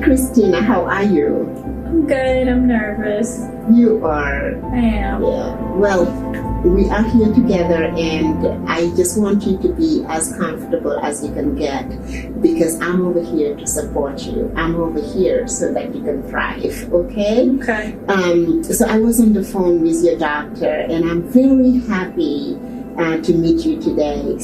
Christina, how are you? I'm good. I'm nervous. You are. I am. Yeah. Well, we are here together, and I just want you to be as comfortable as you can get, because I'm over here to support you. I'm over here so that you can thrive, okay? Okay. So I was on the phone with your doctor, and I'm very happy to meet you today,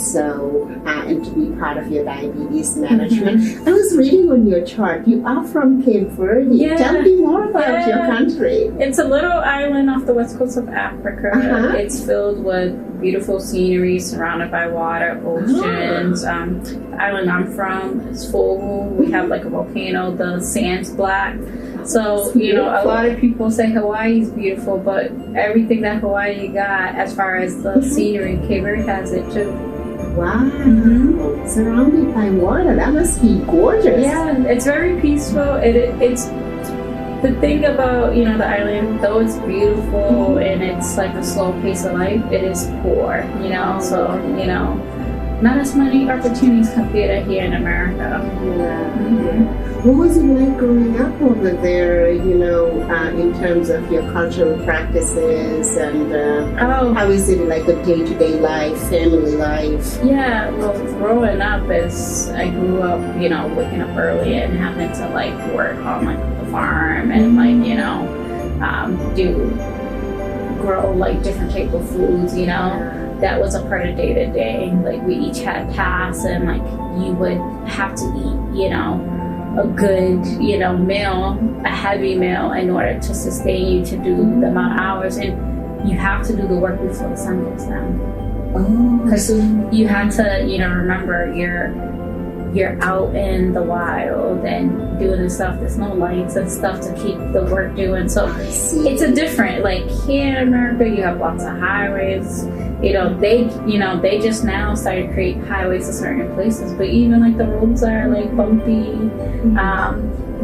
and to be part of your diabetes management. Mm-hmm. I was reading on your chart, you are from Cape Verde. Yeah. Tell me more about your country. It's a little island off the west coast of Africa. Uh-huh. It's filled with beautiful scenery, surrounded by water, oceans. The island I'm from is full. We have like a volcano. The sand's black. So, you know, a lot of people say Hawaii is beautiful, but everything that Hawaii got as far as the scenery, Cape Verde has it too. Wow. Mm-hmm. Surrounded by water. That must be gorgeous. Yeah, it's very peaceful. It's the thing about, you know, the island, though it's beautiful and it's like a slow pace of life, it is poor, you know, so, you know, not as many opportunities compared to here in America. Yeah. Mm-hmm. What was it like growing up over there, you know, in terms of your cultural practices, and how is it like a day-to-day life, family life? Yeah, well, growing up I grew up, you know, waking up early and having to like work on like the farm and like, you know, grow like different type of foods, you know. That was a part of day to day. Like we each had tasks, and like you would have to eat, you know, a good, you know, meal, a heavy meal in order to sustain you to do the amount of hours, and you have to do the work before the sun goes down. Oh, because you had to, you know, remember you're out in the wild and doing the stuff. There's no lights and stuff to keep the work doing. So it's a different, like here in America, you have lots of highways. You know, they just now started creating highways to certain places, but even like the roads are like bumpy.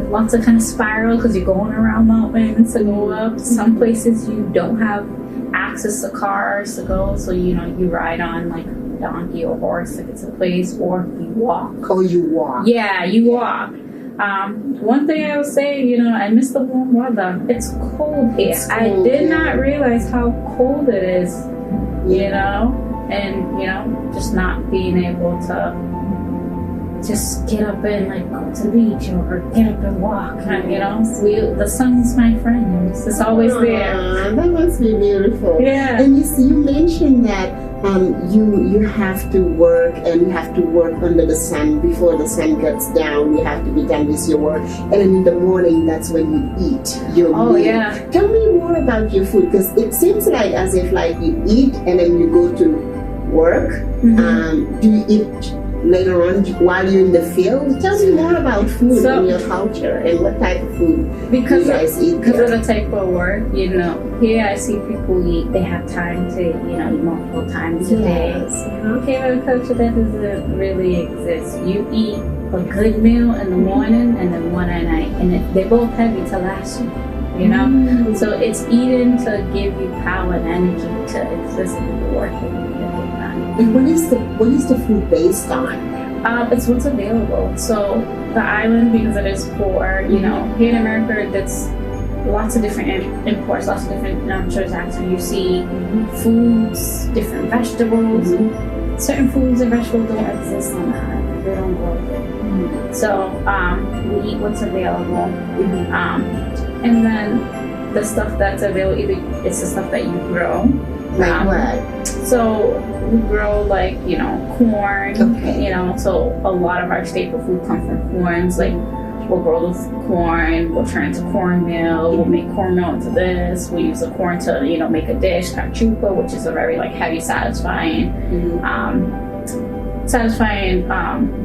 Lots of kind of spiral because you're going around mountains to go up. Some places you don't have access to cars to go, so you know you ride on like a donkey or horse to get to the place, or you walk. Oh, you walk. Yeah, you walk. One thing I would say, you know, I miss the warm weather. It's cold here. I did not realize how cold it is. You know, and you know, just not being able to just get up and like go to the beach or get up and walk. And, you know, the sun's my friend. It's always there. That must be beautiful. Yeah. And you mentioned that you have to work, and you have to work under the sun before the sun gets down. You have to be done with your work, and in the morning that's when you eat your meal. Yeah. Tell me more about your food, because it seems like as if like you eat and then you go to work. Mm-hmm. Do you eat later on while you're in the field? Tell me more about food and your culture, and what type of food you guys eat. Because of the type of work, you know, here I see people eat, they have time to, you know, eat multiple times a day. Okay, but culture, that doesn't really exist. You eat a good meal in the morning and then one at night, and they're both heavy to last you know? So it's eating to give you power and energy to exist and do the work that you need to get done. And what is the food based on? It's what's available. So the island, because it is poor, you know, here in America, that's lots of different imports, lots of different transactions. You see foods, different vegetables. Certain foods and vegetables don't exist on the island. They don't grow there. So we eat what's available. And then the stuff that's available, either it's the stuff that you grow. Like what? So we grow like, you know, corn, Okay. you know, so a lot of our staple food comes from corns. Like we'll grow the corn, we'll turn it into cornmeal, we'll make cornmeal into this, we use the corn to, you know, make a dish, cachupa, which is a very like heavy, satisfying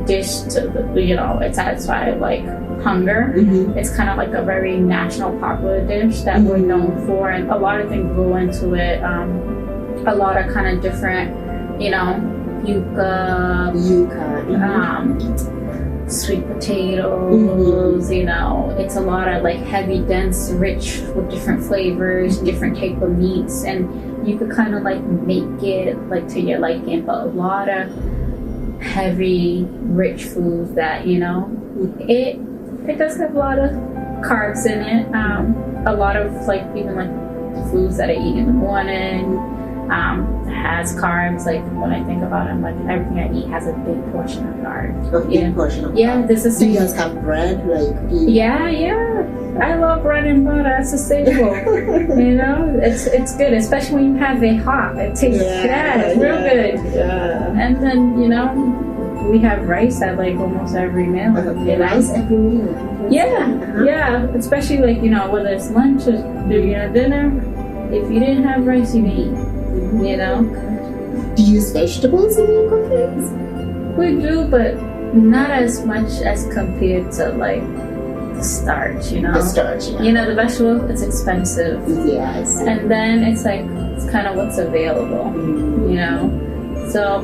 dish to the, you know, it satisfies like hunger. It's kind of like a very national popular dish that we're known for, and a lot of things go into it. A lot of kind of different, you know, yuca, sweet potatoes, you know, it's a lot of like heavy, dense, rich with different flavors, different type of meats, and you could kind of like make it like to your liking, but a lot of heavy, rich foods that, you know, it does have a lot of carbs in it. A lot of like even like the foods that I eat in the morning has carbs. Like when I think about it, I'm like everything I eat has a big portion of carbs. A big portion of Yeah, this is. Do you guys have bread? Like Yeah. I love bread and butter. It's a staple. You know, it's good, especially when you have it hot. It tastes it's real good. Yeah. And then we have rice at like almost every meal. Rice every meal. Yeah. Especially like whether it's lunch or dinner. If you didn't have rice, you didn't eat. You know. Do you use vegetables in your cookies? We do, but not as much as compared to like the starch. The starch. Yeah. The vegetable, it's expensive. Yes. And then it's like it's kind of what's available. So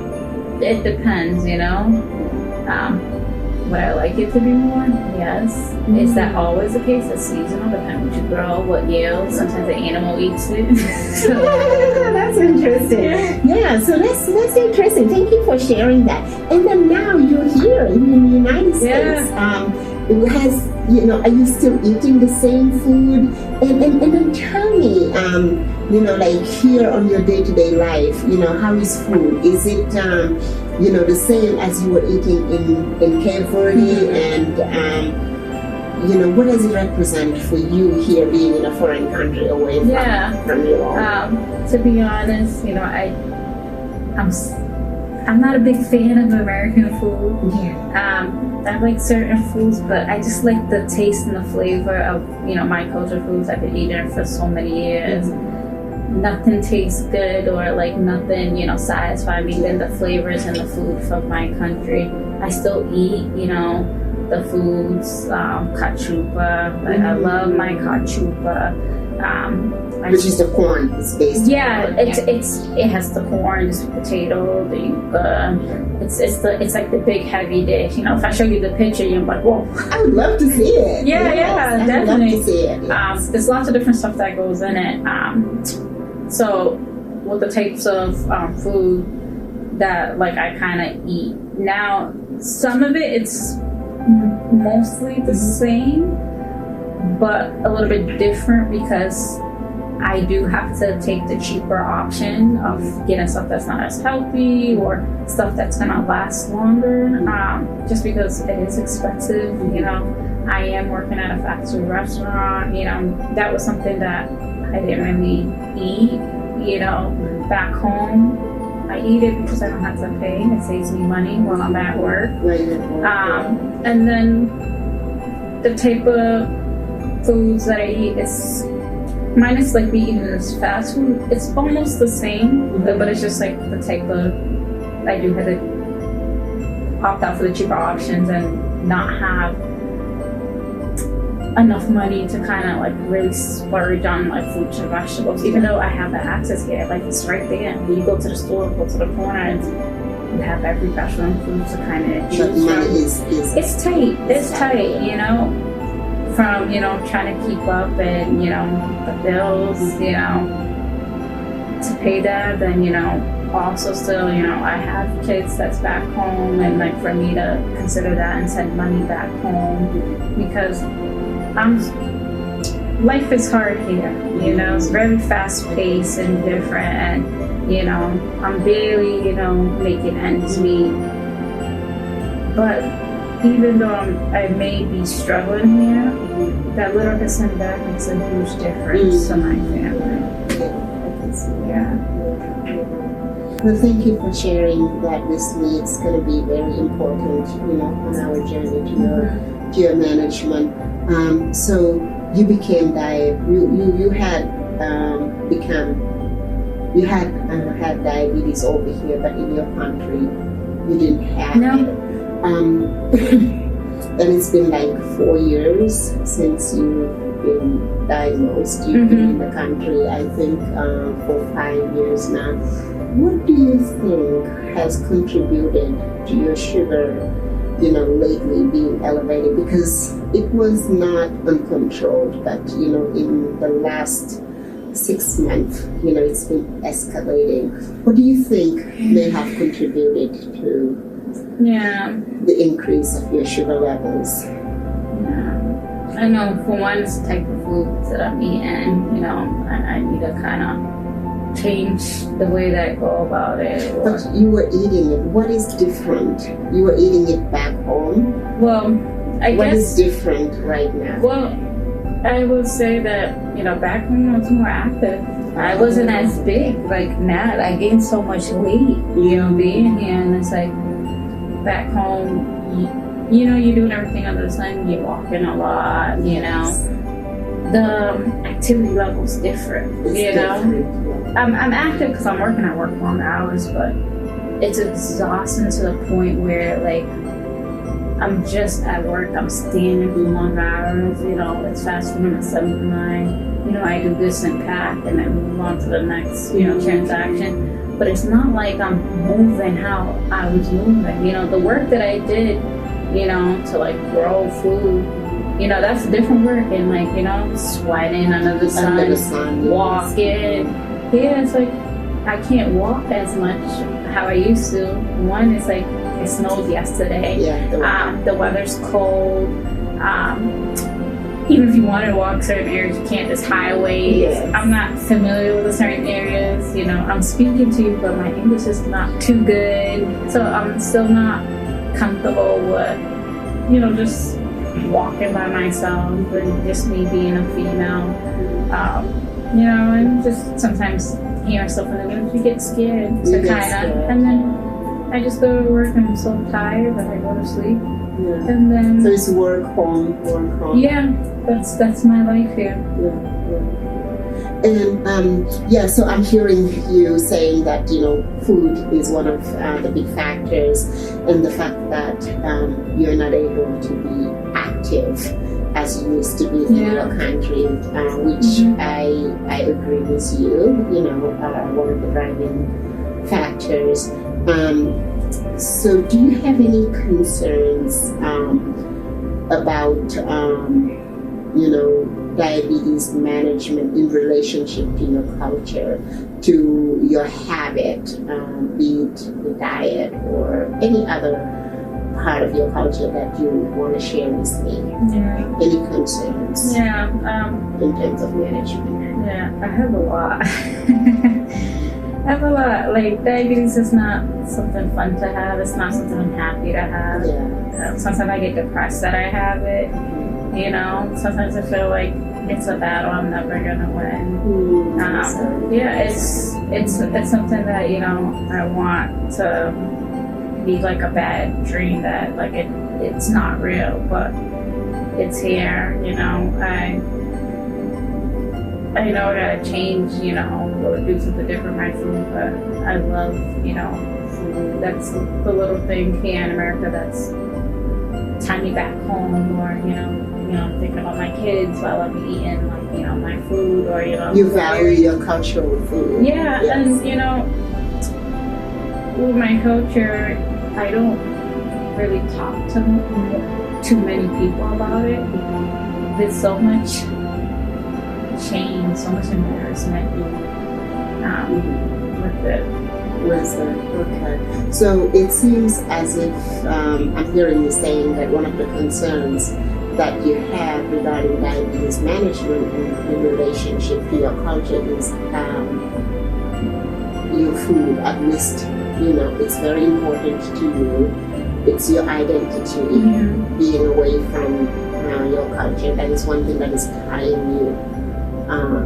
it depends. Would I like it to be more? Yes. Is that always the case? It's seasonal, depending what you grow, what yield. Sometimes the animal eats it. That's interesting. Yeah, so that's interesting. Thank you for sharing that. And then now you're here in the United States. Are you still eating the same food? And then tell me, like here on your day-to-day life, how is food? Is it the same as you were eating in Cape Verde, and what does it represent for you here being in a foreign country away from your home? To be honest, I'm not a big fan of American food. I like certain foods, but I just like the taste and the flavor of my culture foods. I've been eating for so many years. Nothing tastes good or like nothing satisfies me than the flavors and the food from my country. I still eat the foods, cachupa. I love my cachupa. Which is the corn? It's based. Yeah, it has the corn, the potato, the yuca. It's like the big heavy dish. If I show you the picture, you're like, whoa. I would love to see it. Yeah, definitely. I would love to see it. Yes. There's lots of different stuff that goes in it. So with the types of food that like I kind of eat now, some of it's mostly the same, but a little bit different because I do have to take the cheaper option of getting stuff that's not as healthy or stuff that's gonna last longer, just because it is expensive. I am working at a fast food restaurant. That was something that I didn't really eat. Back home, I eat it because I don't have to pay. It saves me money while I'm at work. And then the type of foods that I eat is minus like me eating this fast food. It's almost the same, but it's just like the type of I do have to opt out for the cheaper options and not have enough money to kind of like really splurge on like fruits and vegetables, even though I have the access here. Like it's right there. When you go to the store, go to the corner, and you have every vegetable and food to kind of choose from. It's tight. It's tight, from trying to keep up and the bills, to pay that. Then also still I have kids that's back home, and like for me to consider that and send money back home because life is hard here. It's very fast paced and different, and I'm barely making ends meet. But even though I may be struggling here, that little bit sent back makes a huge difference to my family. Yeah. Well, thank you for sharing that with me. It's going to be very important, on our journey to your management. So you became you had diabetes over here, but in your country you didn't have it. And it's been like 4 years since you've been diagnosed. You've been in the country, I think, for 5 years now. What do you think has contributed to your sugar, lately being elevated? Because it was not uncontrolled, but, in the last 6 months, it's been escalating. What do you think may have contributed to the increase of your sugar levels? I know for one, it's the type of foods that I'm eating. You know, I need to kind of change the way that I go about it. But you were eating it. What is different? You were eating it back home? Well, I What guess. is different right now? Well, I would say that, you know, back when I was more active, I wasn't as big. Like now, I gained so much weight, you know, being here. And it's like, back home, you know, you're doing everything under the sun. You're walking a lot, you know. The activity level's different, It's you know. different. I'm active because I work long hours, but it's exhausting to the point where, like, I'm just at work, I'm standing for long hours, you know, it's fast food at 7 to 9. You know, I do this and pack and then move on to the next, you know, transaction. But it's not like I'm moving how I was moving. You know, the work that I did, you know, to like grow food, you know, that's different work. And like, you know, sweating under the sun, Under the sun, yes. walking. Yeah, it's like I can't walk as much how I used to. One, it's like it snowed yesterday. Yeah, The weather's cold. Even if you want to walk certain areas, you can't. There's highways. Yes. I'm not familiar with the certain areas. You know, I'm speaking to you, but my English is not too good. So I'm still not comfortable with, you know, just walking by myself and just me being a female. You know, and just sometimes hearing stuff in the news, you get scared. You So get kind scared. of, and then I just go to work and I'm so tired that I go to sleep. yeah. And then, So it's work, home, work, home. yeah, that's my life here. And so I'm hearing you saying that, you know, food is one of the big factors, and the fact that you're not able to be active as you used to be in Yeah. your country, which I agree with you. You know, one of the driving factors. So, do you have any concerns about you know, diabetes management in relationship to your culture, to your habit, be it the diet or any other part of your culture that you want to share with me? Yeah. Any concerns Yeah. in terms of management? Yeah. I have a lot. I have a lot. Like, diabetes is not something fun to have. It's not something I'm happy to have. Yeah. Sometimes I get depressed that I have it. You know, sometimes I feel like it's a battle I'm never gonna win. Yeah, it's something that, you know, I want to be like a bad dream that like it's not real, but it's here. You know, I know I gotta change, you know, or do something different with my food, but I love, you know, food. That's the little thing here in America that's tie me back home, or you know, thinking about my kids while I'm eating, like, you know, my food, or you know. You value your cultural food. Yeah, Yes. and you know, with my culture, I don't really talk to too many people about it. There's so much shame, so much embarrassment with it. Okay. So it seems as if I'm hearing you saying that one of the concerns that you have regarding diabetes management in relationship to your culture is your food. At least, you know, it's very important to you. It's your identity, being away from your culture. That is one thing that is tying you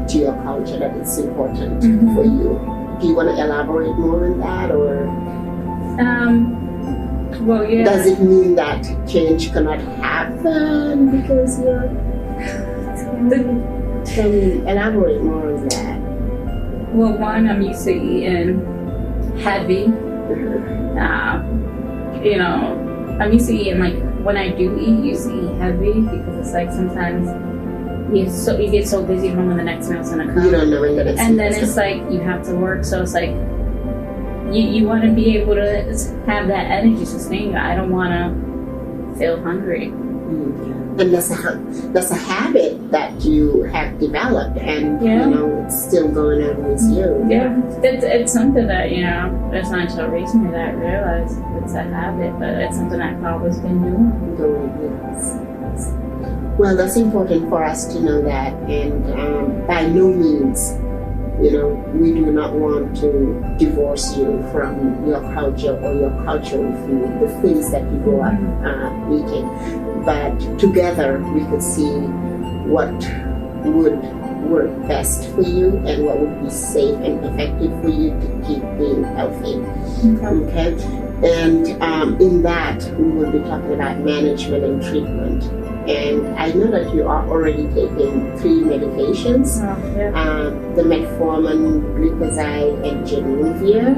to your culture, that it's important for you. Do you want to elaborate more on that, or well, yeah. does it mean that change cannot happen because you're? Can you elaborate more on that? Well, one, I'm used to eating heavy. You know, I'm used to eating, like, when I do eat, I used to eat heavy because it's like sometimes you get so busy from when the next meal's gonna come. You don't know when the next And then meal's it's like you have to work, so it's like you want to be able to have that energy sustain you. I don't want to feel hungry. And that's a habit that you have developed, and you know it's still going on with you. Yeah, it's something that, you know, it's not until recently that I realized it's a habit, but it's something I've always been doing. Yes. Well, that's important for us to know that, and by no means, we do not want to divorce you from your culture or your cultural food, the things that you grow up eating. But together, we could see what would work best for you and what would be safe and effective for you to keep being healthy. Okay? And in that, we will be talking about management and treatment. And I know that you are already taking 3 medications, the metformin, glucoside, and Januvia.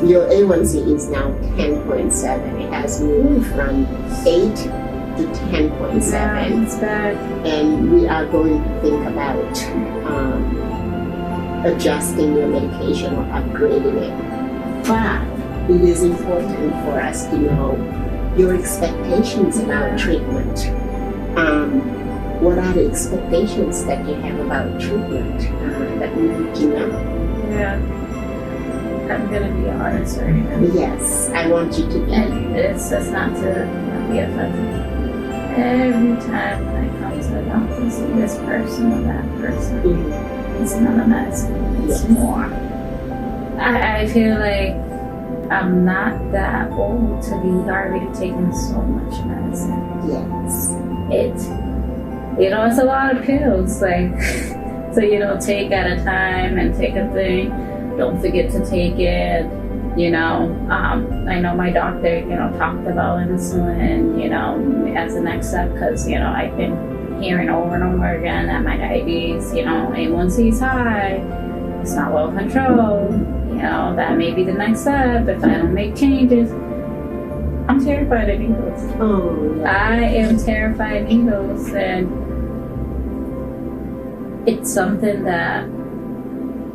Your A1C is now 10.7. It has moved from 8 to 10.7. That's bad. And we are going to think about adjusting your medication or upgrading it. But it is important for us to know your expectations about treatment. What are the expectations that you have about treatment that we need to know? Yeah. I'm gonna be honest right now. Yes, I want you to be. It's just not to be offensive. Every time when I come to the doctor to see this person or that person, it's not a medicine, it's more. I feel like I'm not that old to be already taking so much medicine. Yes. It's a lot of pills, like, so take at a time and take a thing. Don't forget to take it. I know my doctor, talked about insulin, as the next step, because, I've been hearing over and over again that my diabetes, A1C is high, it's not well controlled, that may be the next step if I don't make changes. I'm terrified of needles. Oh, yeah. I am terrified of needles, and it's something that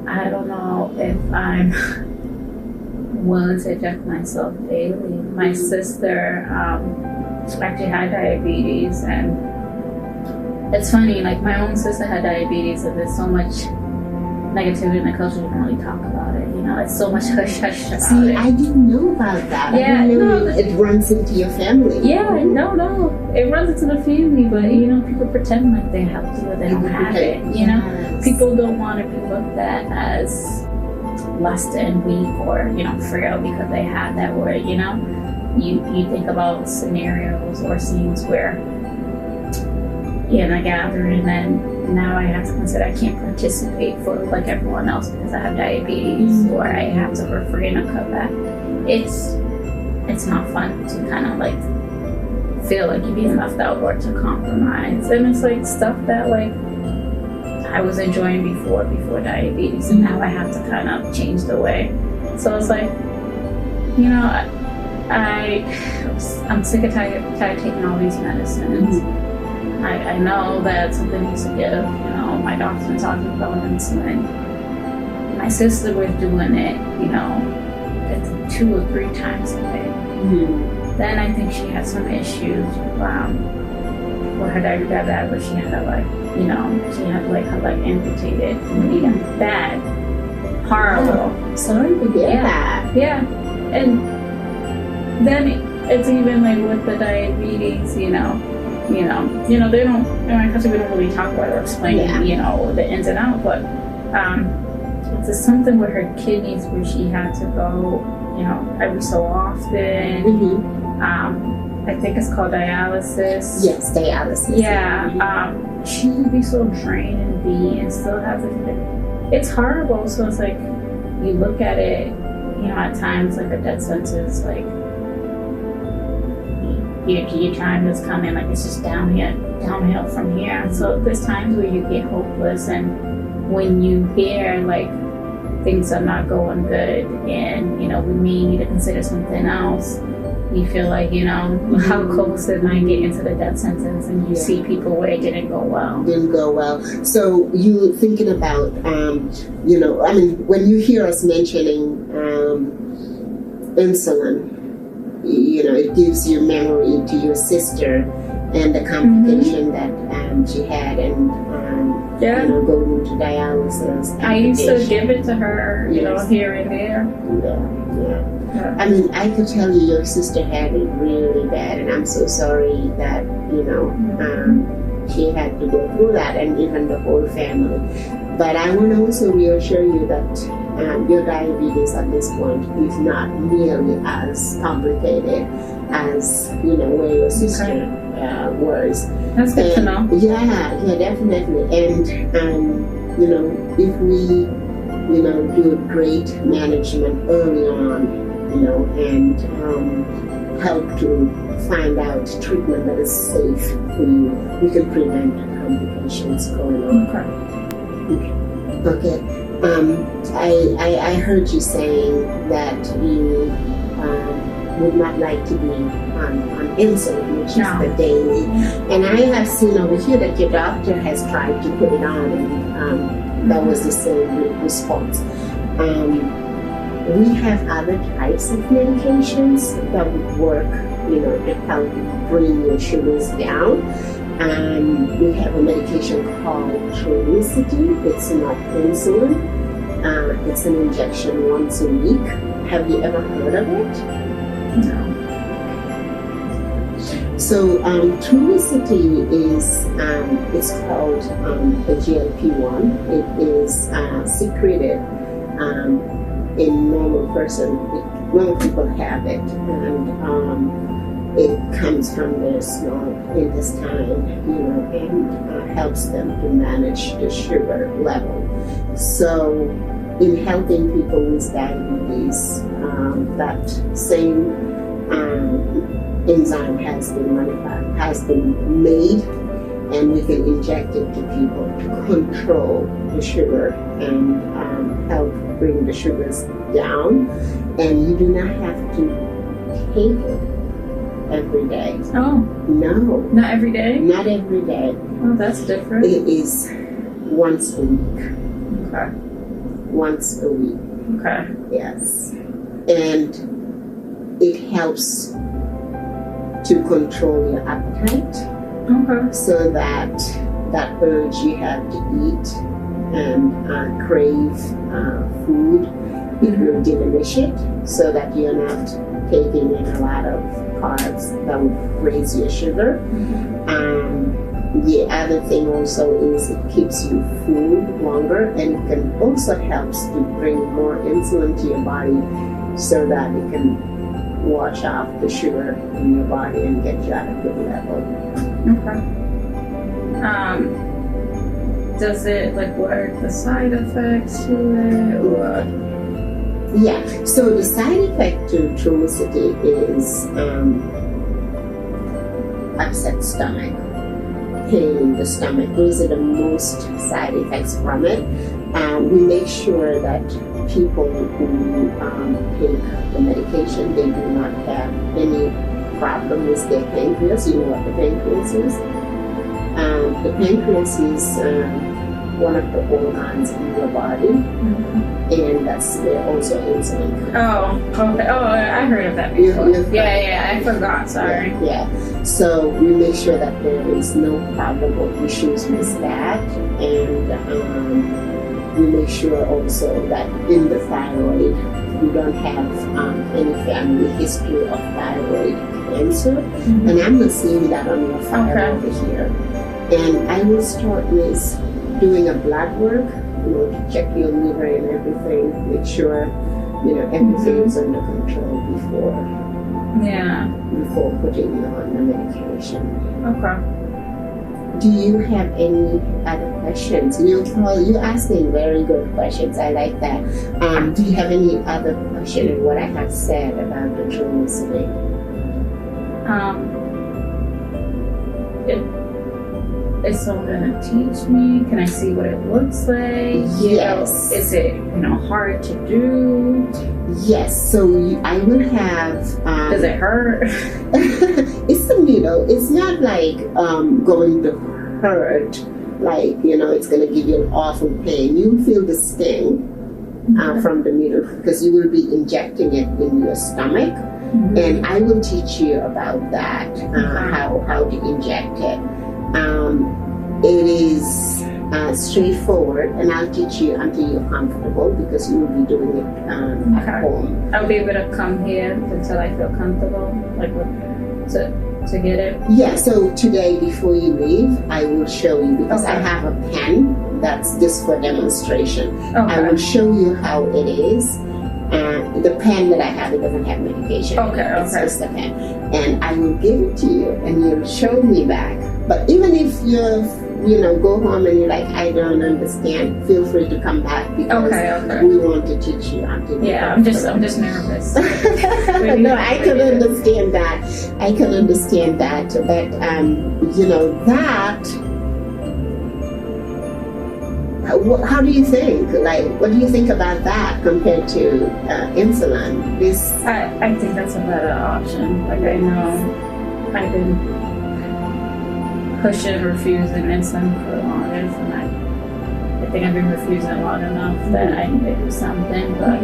I don't know if I'm willing to inject myself daily. My sister actually had diabetes, and it's funny, like my own sister had diabetes, and there's so much negativity in the culture, you don't really talk about it. It's so much hush-hush about See, it. I didn't know about that. Yeah, I didn't know it runs into your family. Yeah, no. It runs into the family, but people pretend like they have to, but they don't have it. Yes. People don't want to be looked at as less than weak or frail because they have that word. You think about scenarios or scenes where in a gathering, and now I have to consider I can't participate for like everyone else because I have diabetes, or I have to refrain or cut back. It's not fun to kind of like feel like you're being left out or to compromise, and it's like stuff that like I was enjoying before diabetes, and now I have to kind of change the way. So it's like, I'm sick and tired of taking all these medicines. I know that something needs to give. My doctor's been talking about insulin. My sister was doing it, it's 2 or 3 times a day. Then I think she had some issues with her diabetes got bad, but she had to her leg amputated. Bad. Horrible. Oh, sorry to hear that. Yeah. And then it's even like with the diabetes, they don't, in my country we don't really talk about or explain, the ins and outs, but it's something with her kidneys where she had to go, every so often. I think it's called dialysis. Yes, dialysis. Yeah. She would be so drained and beat and still have to, it's horrible. So it's like, you look at it, at times like a death sentence, like, your time is coming, like it's just downhill from here. So there's times where you get hopeless, and when you hear like things are not going good, and we may need to consider something else, you feel like how close am I getting to the death sentence, and you see people where it didn't go well. So you thinking about when you hear us mentioning insulin, it gives you memory to your sister and the complication that she had, and going into dialysis. I used to give it to her, here and there. Yeah. I mean, I could tell you your sister had it really bad, and I'm so sorry that, she had to go through that, and even the whole family. But I want to also reassure you that your diabetes at this point is not nearly as complicated as, where your sister was. That's good to know. Yeah, definitely. And, if we, do great management early on, and help to find out treatment that is safe for you, we can prevent complications going on. Okay. I heard you saying that you would not like to be on insulin, which is the daily. And I have seen over here that your doctor has tried to put it on, and that was the same response. We have other types of medications that would work, to help bring your sugars down. We have a medication called Trulicity. It's not insulin. It's an injection once a week. Have you ever heard of it? No. So Trulicity is it's called a GLP-1. It is secreted in normal people have it, and it comes from their small intestine, and helps them to manage the sugar level. So in helping people with diabetes, that same enzyme has been made, and we can inject it to people to control the sugar and help bring the sugars down. And you do not have to take it every day. Oh. No. Not every day? Not every day. Oh, that's different. It is once a week. Okay. Once a week. Okay. Yes. And it helps to control your appetite. Okay. So that urge you have to eat and crave food, it will diminish it, so that you're not taking in a lot of carbs that would raise your sugar. The other thing also is it keeps you full longer, and it can also helps to bring more insulin to your body, so that it can wash off the sugar in your body and get you at a good level. Okay. Does it, what are the side effects to it, or? Yeah, so the side effect to Trulicity is upset stomach, pain in the stomach. Those are the most side effects from it. We make sure that people who take the medication, they do not have any problem with their pancreas. You know what the pancreas is? The pancreas is one of the organs in your body, and that's where also insulin comes. Oh, okay. Oh, I heard of that before. Yeah, I forgot, sorry. Yeah. So we make sure that there is no problem or issues with that, and we make sure also that in the thyroid, we don't have any family history of thyroid cancer, and I'm not seeing that on your file over here. And I will start with doing a blood work, to check your liver and everything, make sure, everything is under control before putting you on the medication. Okay. Do you have any other questions? You're asking very good questions. I like that. Do you have any other question in what I have said about the Trulicity? Is someone gonna teach me? Can I see what it looks like? Yes. Is it hard to do? Yes. So I will have. Does it hurt? It's a needle. It's not like going to hurt. Like it's gonna give you an awful pain. You'll feel the sting from the needle, because you will be injecting it in your stomach. And I will teach you about that, how to inject it. It is straightforward, and I'll teach you until you're comfortable because you will be doing it Okay. at home. I'll be able to come here until I feel comfortable, like to get it. Yeah, so today before you leave, I will show you because I Okay. have a pen that's just for demonstration. I Okay. will show you how it is. The pen that I have, it doesn't have medication. Okay, It's okay. just a pen. And I will give it to you and you'll show me back. But even if go home and you're like, I don't understand, feel free to come back because Okay. we want to teach you until you're Yeah, I'm just comfortable. nervous. No, I can understand that. I can understand that. But how do you think? Like, what do you think about that compared to insulin? I think that's a better option. Like I know I've been pushing, refusing insulin for the longest, and I think I've been refusing it long enough that I need to do something. But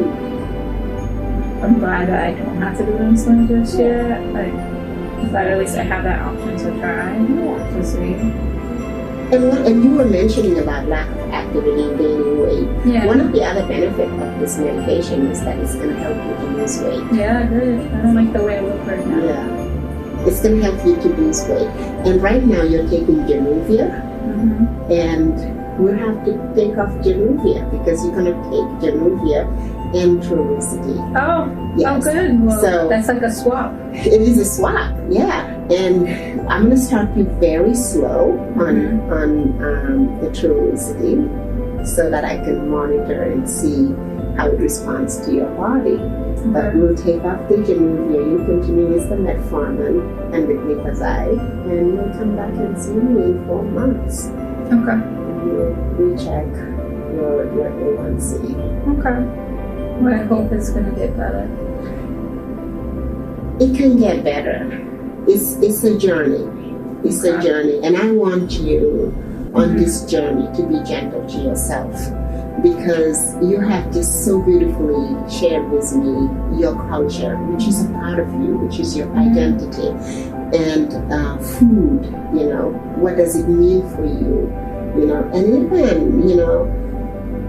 I'm glad that I don't have to do insulin just yet. Like, but at least I have that option to try to see. And you were mentioning about lack of activity and gaining weight. Yeah. One of the other benefits of this medication is that it's going to help you to lose weight. Yeah, good. I don't like the way I look right now. Yeah. It's going to help you to lose weight. And right now you're taking Januvia, Mm-hmm. and we'll have to take off Januvia because you're going to take Januvia and Trulicity. Oh, Yes. good. Well, So- that's like a swap. It is a swap, yeah. And I'm going to start you very slow on the Trulicity so that I can monitor and see how it responds to your body. But Okay. we'll take off the Januvia, you continue with the metformin and the glipizide, and we'll come back and see you in 4 months. Okay. And we'll recheck your A1C. Okay. Well, I hope it's gonna get better. It can get better. It's a journey. It's a Okay. journey, and I want you on this journey to be gentle to yourself because you have just so beautifully shared with me your culture, which is a part of you, which is your identity, and food. What does it mean for you? And even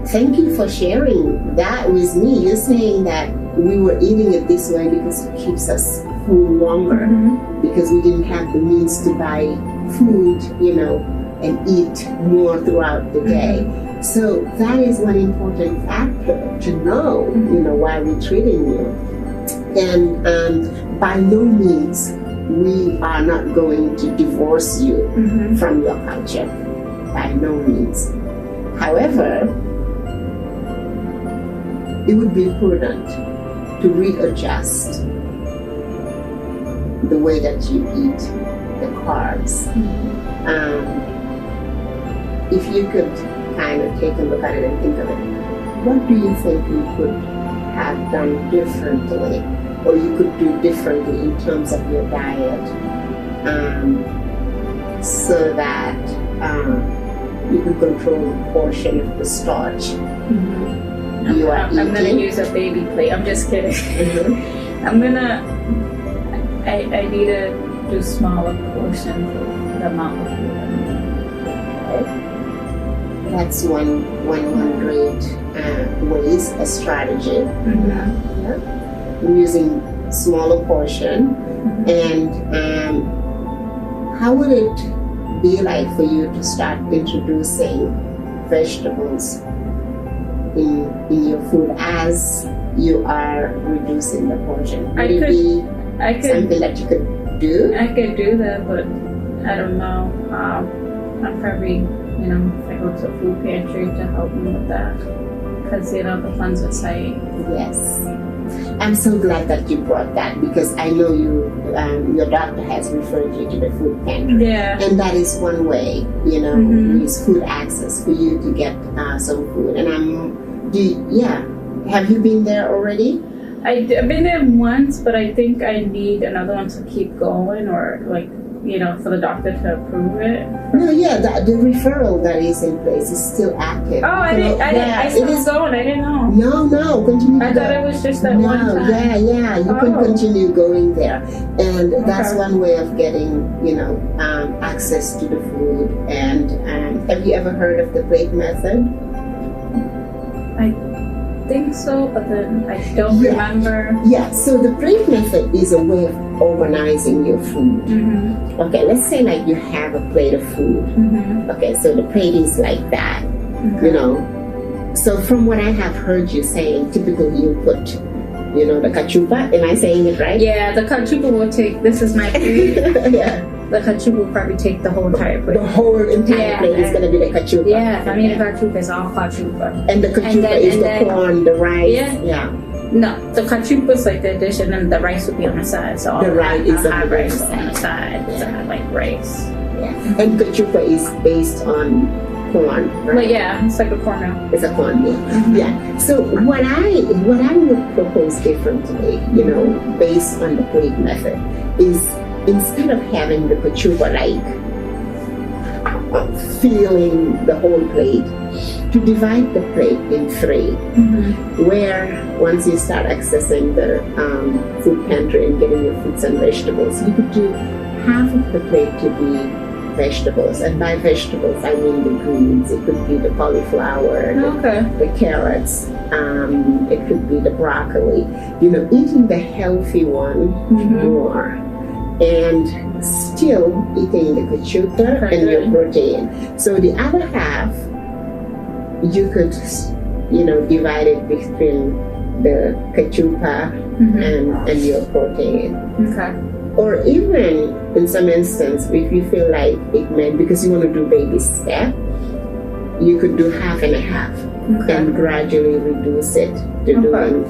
thank you for sharing that with me. You're saying that we were eating it this way because it keeps us full longer, because we didn't have the means to buy food, and eat more throughout the day. So that is one important factor to know, why we're treating you. And by no means we are not going to divorce you from your culture. By no means. However, it would be prudent to readjust the way that you eat the carbs. If you could kind of take a look at it and think of it, what do you think you could have done differently, or you could do differently in terms of your diet, so that you can control the portion of the starch you are I'm gonna eating? use a baby plate. I'm just kidding. I'm gonna. I need to do smaller portions of the amount of food. That's one great ways, a strategy. Using smaller portion. And how would it be like for you to start introducing vegetables in your food as you are reducing the portion? Would it be something that you could do? I could do that, but I don't know. I'm probably, if I go to a food pantry to help me with that, because the funds are tight. Yes. I'm so glad that you brought that because I know your doctor has referred you to the food pantry. Yeah. And that is one way, use food access for you to get some food. And have you been there already? I've been there once, but I think I need another one to keep going, or like for the doctor to approve it? No, yeah, the referral that is in place is still active. Oh, I still going. I didn't know. No, continue. I thought it was just that one time. Yeah, you can continue going there, and that's Okay. one way of getting, access to the food. And have you ever heard of the plate method? I think so, but then I don't Yeah. remember. Yeah, so the plate method is a way of organizing your food. Mm-hmm. Okay, let's say like you have a plate of food. Mm-hmm. Okay, so the plate is like that, Okay. So from what I have heard you saying, typically you put, the cachupa. Am I saying it right? Yeah, the kachupa will take. This is my plate. Yeah. The kachupa will probably take the whole entire plate. The whole entire Yeah, plate is going to be the cachupa. Yeah, I mean the kachupa is all kachupa. And the cachupa is the corn, the rice. Yeah. No, the kachupa is like the dish, and then the rice would be on the side. So The rice is I'll have on the rice side. on the side. So I have like rice. Yeah. And cachupa is based on corn, right? But yeah, it's like a cornmeal. It's a cornmeal. Yeah. So what I would propose differently, based on the plate method, is instead of having the cachupa filling the whole plate, to divide the plate in three, Mm-hmm. where once you start accessing the food pantry and getting your fruits and vegetables, you could do half of the plate to be vegetables. And by vegetables, I mean the greens. It could be the cauliflower, Okay. the carrots, it could be the broccoli. Eating the healthy one Mhm. more, and still eating the cachupa and your protein. So the other half, you could, divide it between the cachupa Mm-hmm. and your protein. Okay. Or even in some instance, if you feel like it meant, because you want to do baby step, you could do half and a half Okay. and gradually reduce it to doing,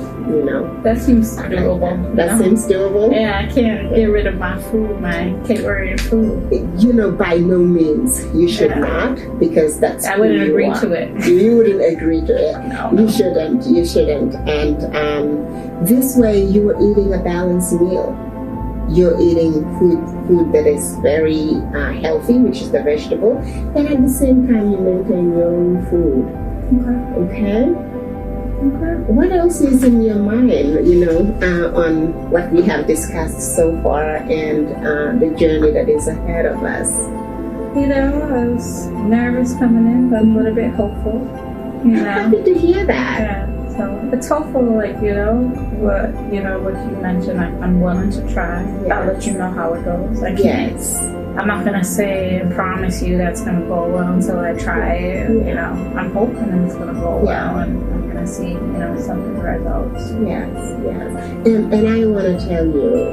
That seems doable. That seems doable. Yeah, I can't get rid of my food, my cake-oriented food. By no means you should Yeah. not, because that's I wouldn't who you agree are. to it. You wouldn't agree to it. No. You shouldn't. And this way you are eating a balanced meal. You're eating food that is very healthy, which is the vegetable, and at the same time you maintain your own food. Okay? What else is in your mind, on what we have discussed so far and the journey that is ahead of us? I was nervous coming in, but I'm a little bit hopeful. Happy to hear that. Yeah. So it's hopeful, what you mentioned. I'm willing to try. I'll let you know how it goes. I can't. Yes. I'm not gonna say and promise you that's gonna go well until I try it. I'm hoping it's gonna go well, and I'm gonna see, some of the results. Yes. And I want to tell you,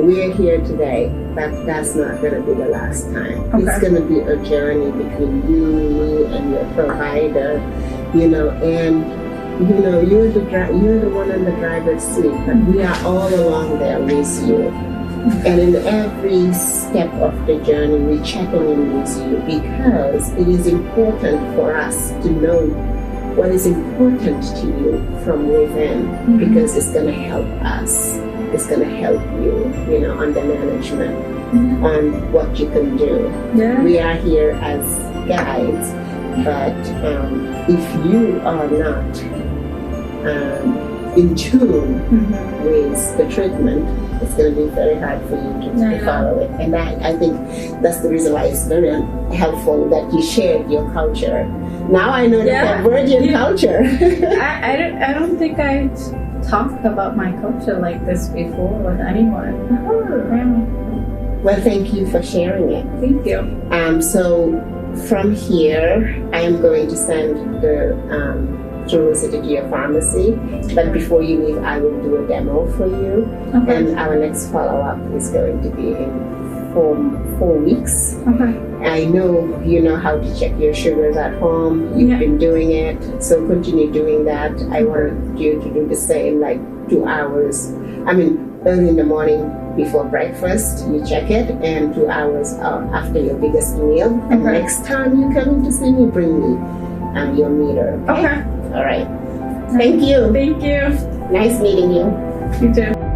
we're here today, but that's not going to be the last time. Okay. It's going to be a journey between you, me, and your provider, and you're the one on the driver's seat, but we are all along there with you. And in every step of the journey, we're checking in with you, because it is important for us to know what is important to you from within, because it's going to help us. It's going to help you, on the management, on what you can do. Yeah. We are here as guides, but if you are not in tune with the treatment, it's going to be very hard for you to follow it. And I think that's the reason why it's very helpful that you shared your culture. Now I know the Cambodian culture. I don't think I talked about my culture like this before with anyone. Yeah. Well, thank you for sharing it. Thank you. So from here, I am going to send the curiosity to your pharmacy, but before you leave, I will do a demo for you. Okay. And our next follow-up is going to be in 4 weeks. Okay. I know you know how to check your sugars at home. You've been doing it, so continue doing that. I want you to do the same, like 2 hours. Early in the morning before breakfast, you check it, and 2 hours after your biggest meal. And next time you come to see me, bring me your meter. Okay? All right. Thank you. Thank you. Nice meeting you. You too.